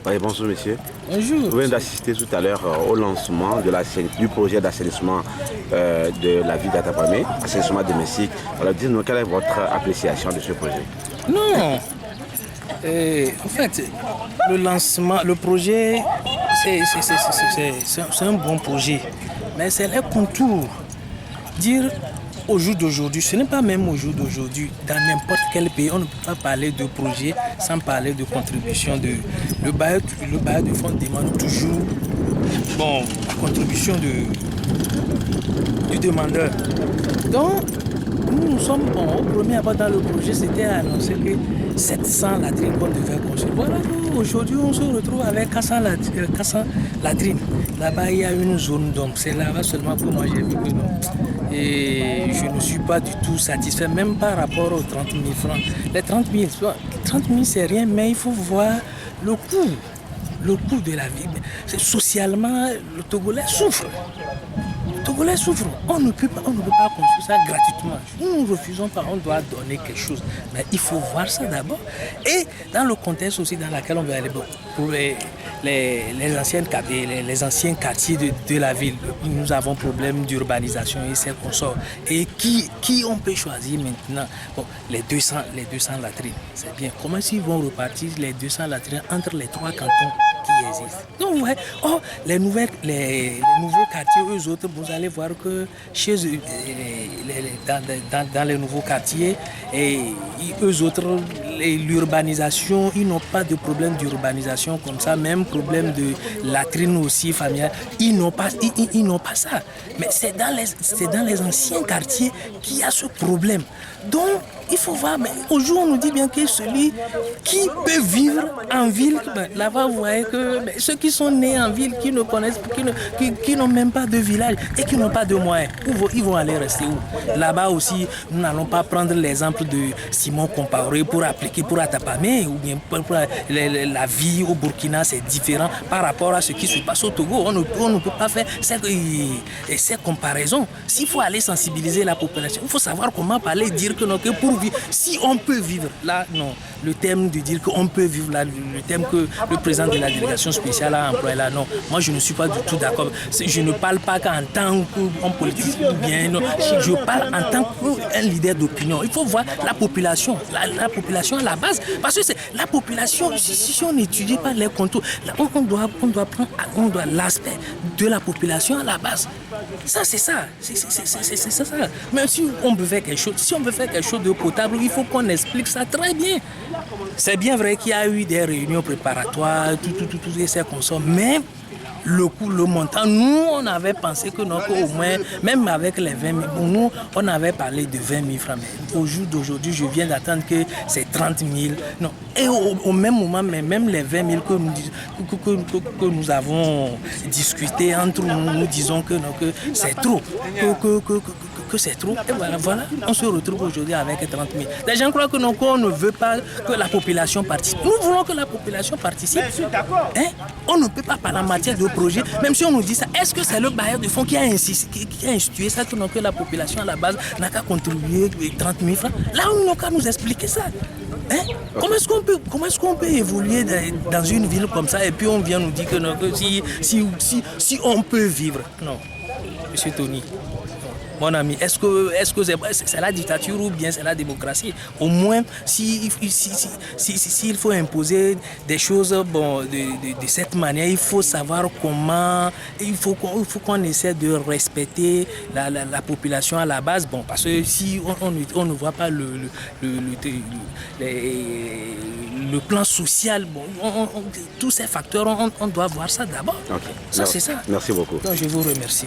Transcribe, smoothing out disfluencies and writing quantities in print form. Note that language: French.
Oui, bonjour monsieur. Bonjour. Vous venez d'assister tout à l'heure au lancement du projet d'assainissement de la ville d'Atabamé, assainissement domestique. Alors dites-nous, quelle est votre appréciation de ce projet? Non. En fait, le lancement, le projet, c'est un bon projet. Mais c'est les contours. Dire au jour d'aujourd'hui, ce n'est pas même au jour d'aujourd'hui, dans n'importe quel pays, on ne peut pas parler de projet sans parler de contribution. Le bailleur de fonds demande toujours la contribution du demandeur. Donc, nous sommes au premier abord dans le projet, c'était annoncé que 700 latrines qu'on devait construire. Voilà, aujourd'hui on se retrouve avec 400 latrines. Là-bas, il y a une zone d'ombre. C'est là-bas seulement que moi j'ai vu que non. Et je ne suis pas du tout satisfait, même par rapport aux 30 000 francs. Les 30 000 c'est rien, mais il faut voir le coût de la vie. Socialement, le Togolais souffre. On ne peut pas construire ça gratuitement. Nous ne refusons pas, on doit donner quelque chose. Mais il faut voir ça d'abord. Et dans le contexte aussi dans lequel on veut aller, pour les anciens quartiers de la ville, nous avons problème d'urbanisation et c'est qu'on sort. Et qui on peut choisir maintenant? Les 200 latrines, c'est bien. Comment ils vont repartir les 200 latrines entre les 3 cantons qui existent? Donc, ouais, les nouveaux quartiers, eux autres, vous allez voir que chez eux, dans les nouveaux quartiers, et eux autres, l'urbanisation, ils n'ont pas de problème d'urbanisation comme ça, même problème de latrine aussi familiale, ils n'ont pas ça. Mais c'est dans les anciens quartiers qu'il y a ce problème. Donc, il faut voir, mais aujourd'hui on nous dit bien que celui qui peut vivre en ville, là-bas vous voyez que ceux qui sont nés en ville, qui ne connaissent, qui n'ont même pas de village et qui n'ont pas de moyens, ils vont aller rester où? Là-bas aussi, nous n'allons pas prendre l'exemple de Simon Compaoré pour appliquer pour Atabamé, ou bien pour la vie au Burkina, c'est différent par rapport à ce qui se passe au Togo. On ne peut pas faire ces comparaisons. S'il faut aller sensibiliser la population, il faut savoir comment parler, dire que pour vivre, si on peut vivre là, non. Le thème de dire qu'on peut vivre là, le thème que le président de la délégation spéciale a employé là, non. Moi, je ne suis pas du tout d'accord. Je ne parle pas qu'en tant qu'homme politique ou bien, non. Je parle en tant qu'un leader d'opinion. Il faut voir la population, la population à la base. Parce que c'est la population, si on n'étudie pas les contours, là, on doit prendre l'aspect de la population à la base. Ça, c'est ça. C'est ça. Mais si on veut faire quelque chose de potable, il faut qu'on explique ça très bien. C'est bien vrai qu'il y a eu des réunions préparatoires, tout ces consorts, mais le coût, le montant, nous on avait pensé que non, au moins, même avec les 20 000, nous on avait parlé de 20 000 francs. Mais au jour d'aujourd'hui, je viens d'attendre que c'est 30 000. Non. Et au même moment, mais même les 20 000 que nous avons discuté entre nous, nous disons que, non, que c'est trop. Que c'est trop. Et voilà, on se retrouve aujourd'hui avec 30 000. Les gens croient que non, qu'on ne veut pas que la population participe. Nous voulons que la population participe. On ne peut pas par la matière de projet, même si on nous dit ça. Est-ce que c'est le bailleur de fonds qui a institué ça, que la population à la base n'a qu'à contribuer 30 000 francs? Là, on n'a qu'à nous expliquer ça. Comment est-ce qu'on peut évoluer dans une ville comme ça et puis on vient nous dire que, non, que si on peut vivre? Non, Monsieur Tony. Mon ami, est-ce que c'est la dictature ou bien c'est la démocratie? Au moins, s'il faut imposer des choses de cette manière, il faut savoir comment, il faut qu'on essaie de respecter la population à la base. Parce que si on ne voit pas le plan social, tous ces facteurs, on doit voir ça d'abord. Okay. Ça, c'est ça. Merci beaucoup. Donc, je vous remercie.